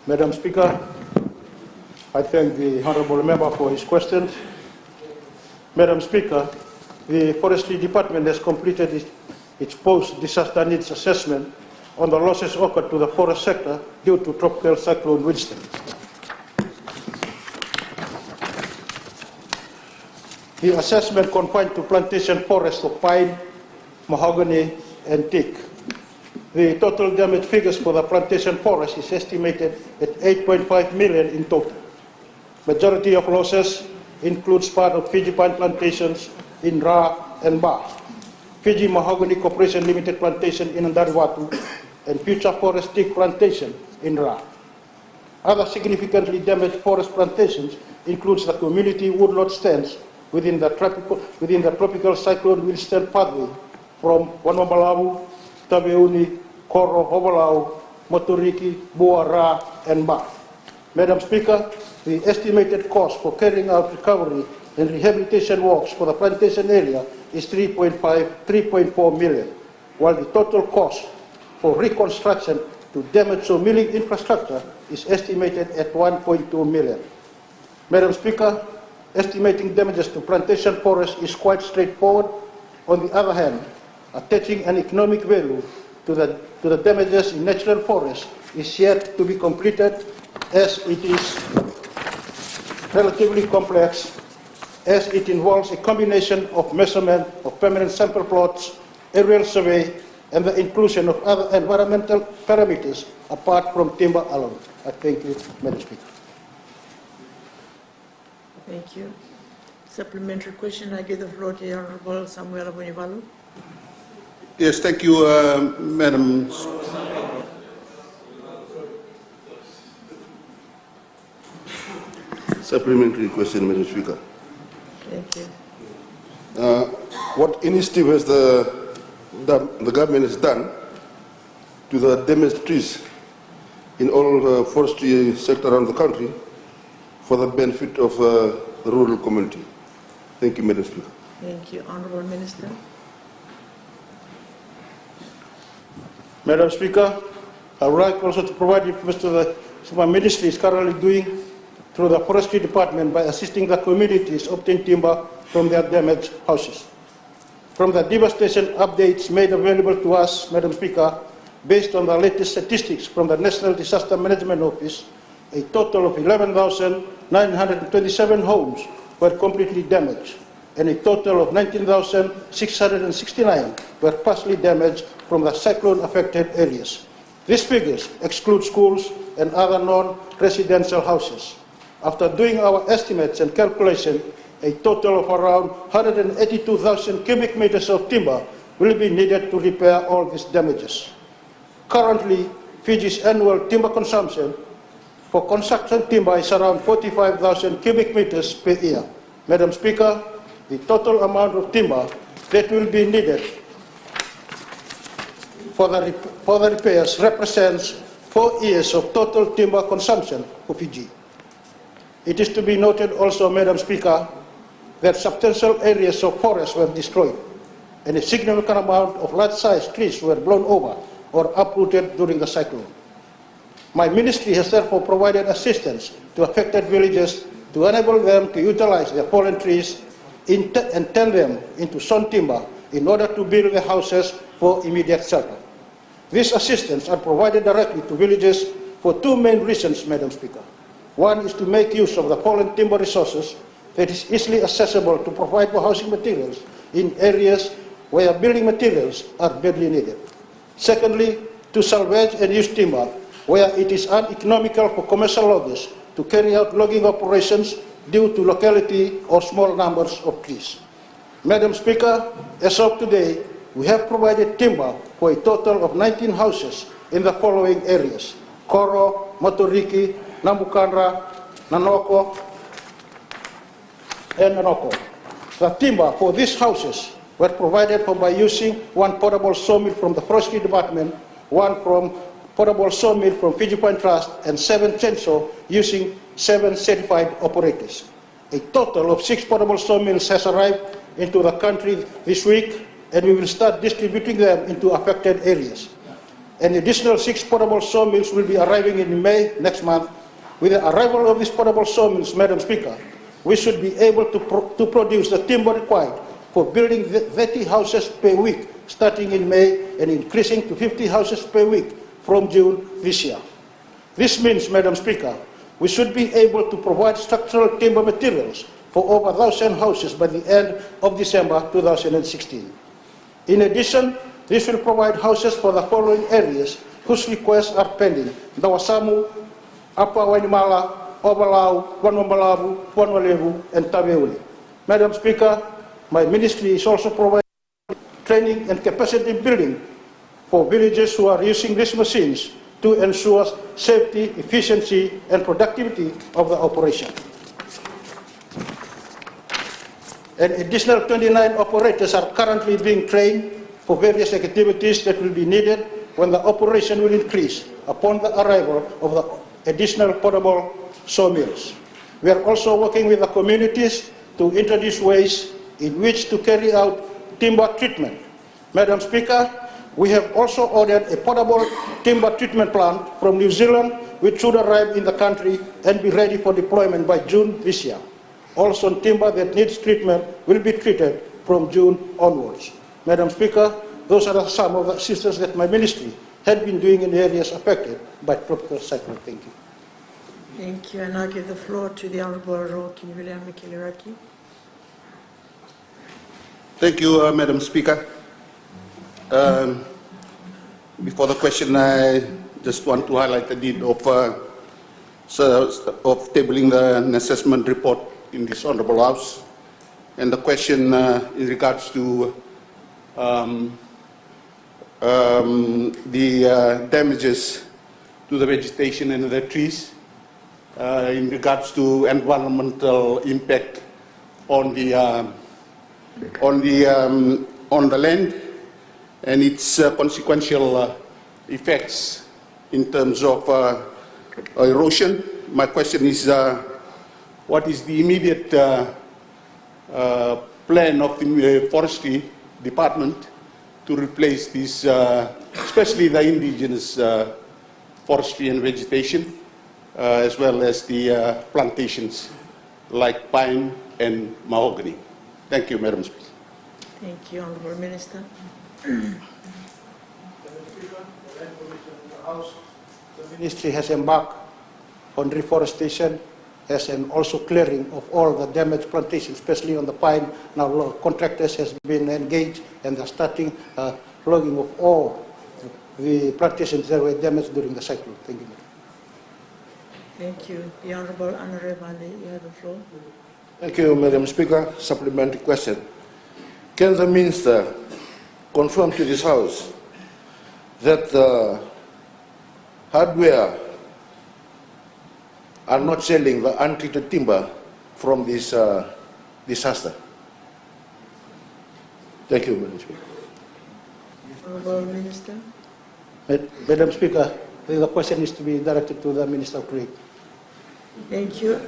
Madam Speaker, I thank the Honourable Member for his questions. Madam Speaker, the Forestry Department has completed its post-disaster needs assessment on the losses occurred to the forest sector due to Tropical Cyclone Winston. The assessment confined to plantation forests of pine, mahogany, and teak. The total damage figures for the plantation forest is estimated at 8.5 million in total. Majority of losses includes part of Fiji pine plantations in Ra and Ba, Fiji Mahogany Corporation Limited plantation in Andarwatu, and Future Forest Teak plantation in Ra. Other significantly damaged forest plantations includes the community woodlot stands within the tropical cyclone Winston pathway from Wanomalau, Taveuni, Koro, Hovalau, Moturiki, Bua, Ra, and Ba. Madam Speaker, the estimated cost for carrying out recovery and rehabilitation works for the plantation area is 3.4 million, while the total cost for reconstruction to damaged milling infrastructure is estimated at 1.2 million. Madam Speaker, estimating damages to plantation forests is quite straightforward. On the other hand, attaching an economic value to the damages in natural forests is yet to be completed, as it is relatively complex, as it involves a combination of measurement of permanent sample plots, aerial survey, and the inclusion of other environmental parameters apart from timber alone. I thank you, Madam Speaker. Thank you. Supplementary question. I give the floor to the Honourable Samuel Abunivalu. Yes, thank you, Madam. Supplementary question, Madam Speaker. Thank you. What initiative has the government has done to the damaged trees in all the forestry sector around the country for the benefit of the rural community? Thank you, Madam Speaker. Thank you. Honourable Minister. Madam Speaker, I would like also to provide information that my ministry is currently doing through the Forestry Department by assisting the communities obtain timber from their damaged houses. From the devastation updates made available to us, Madam Speaker, based on the latest statistics from the National Disaster Management Office, a total of 11,927 homes were completely damaged, and a total of 19,669 were partially damaged from the cyclone-affected areas. These figures exclude schools and other non-residential houses. After doing our estimates and calculation, a total of around 182,000 cubic meters of timber will be needed to repair all these damages. Currently, Fiji's annual timber consumption for construction timber is around 45,000 cubic meters per year. Madam Speaker, the total amount of timber that will be needed for the repairs represents 4 years of total timber consumption for Fiji. It is to be noted also, Madam Speaker, that substantial areas of forest were destroyed, and a significant amount of large-sized trees were blown over or uprooted during the cyclone. My ministry has therefore provided assistance to affected villages to enable them to utilize their fallen trees and turn them into sawn timber in order to build their houses for immediate shelter. These assistance are provided directly to villages for two main reasons, Madam Speaker. One is to make use of the fallen timber resources that is easily accessible to provide for housing materials in areas where building materials are badly needed. Secondly, to salvage and use timber where it is uneconomical for commercial loggers to carry out logging operations due to locality or small numbers of trees. Madam Speaker, as of today, we have provided timber for a total of 19 houses in the following areas: Koro, Moturiki, Nambukanra, Nanoko, and Nanoko. The timber for these houses were provided for by using one portable sawmill from the Forestry Department, one from portable sawmill from Fiji Pine Trust, and 7 chainsaw using 7 certified operators. A total of 6 portable sawmills has arrived into the country this week, and we will start distributing them into affected areas. An additional 6 portable sawmills will be arriving in May next month. With the arrival of these portable sawmills, Madam Speaker, we should be able to produce the timber required for building 30 houses per week starting in May and increasing to 50 houses per week from June this year. This means, Madam Speaker, we should be able to provide structural timber materials for over 1,000 houses by the end of December 2016. In addition, this will provide houses for the following areas whose requests are pending: Dawasamu, Upper Wainimala, Obalau, Wanwambalabu, Wanwalevu, and Tabeuli. Madam Speaker, my ministry is also providing training and capacity building for villagers who are using these machines to ensure safety, efficiency, and productivity of the operation. An additional 29 operators are currently being trained for various activities that will be needed when the operation will increase upon the arrival of the additional portable sawmills. We are also working with the communities to introduce ways in which to carry out timber treatment. Madam Speaker, we have also ordered a portable timber treatment plant from New Zealand, which should arrive in the country and be ready for deployment by June this year. Also, timber that needs treatment will be treated from June onwards. Madam Speaker, those are some of the assistance that my ministry had been doing in areas affected by tropical cyclone. Thank you. Thank you. And I give the floor to the Honorable Roki William Mikiliraki. Thank you, Madam Speaker. Before the question, I just want to highlight the need of tabling an assessment report in this Honourable House. And the question in regards to the damages to the vegetation and the trees, in regards to environmental impact on the land and its consequential effects in terms of erosion. My question is, what is the immediate plan of the Forestry Department to replace these, especially the indigenous forestry and vegetation, as well as the plantations like pine and mahogany? Thank you, Madam Speaker. Thank you, Honorable Minister. The ministry has embarked on reforestation, and also clearing of all the damaged plantations, especially on the pine. Now contractors has been engaged and are starting logging of all the plantations that were damaged during the cyclone. Thank you. Thank you. The Honorable Anurevali, you have the floor. Thank you, Madam Speaker. Supplementary question. Can the Minister confirm to this House that the hardware are not selling the untreated timber from this disaster? Thank you, Madam Speaker. Honorable Minister. Madam Speaker, the question is to be directed to the Minister of Trade. Thank you.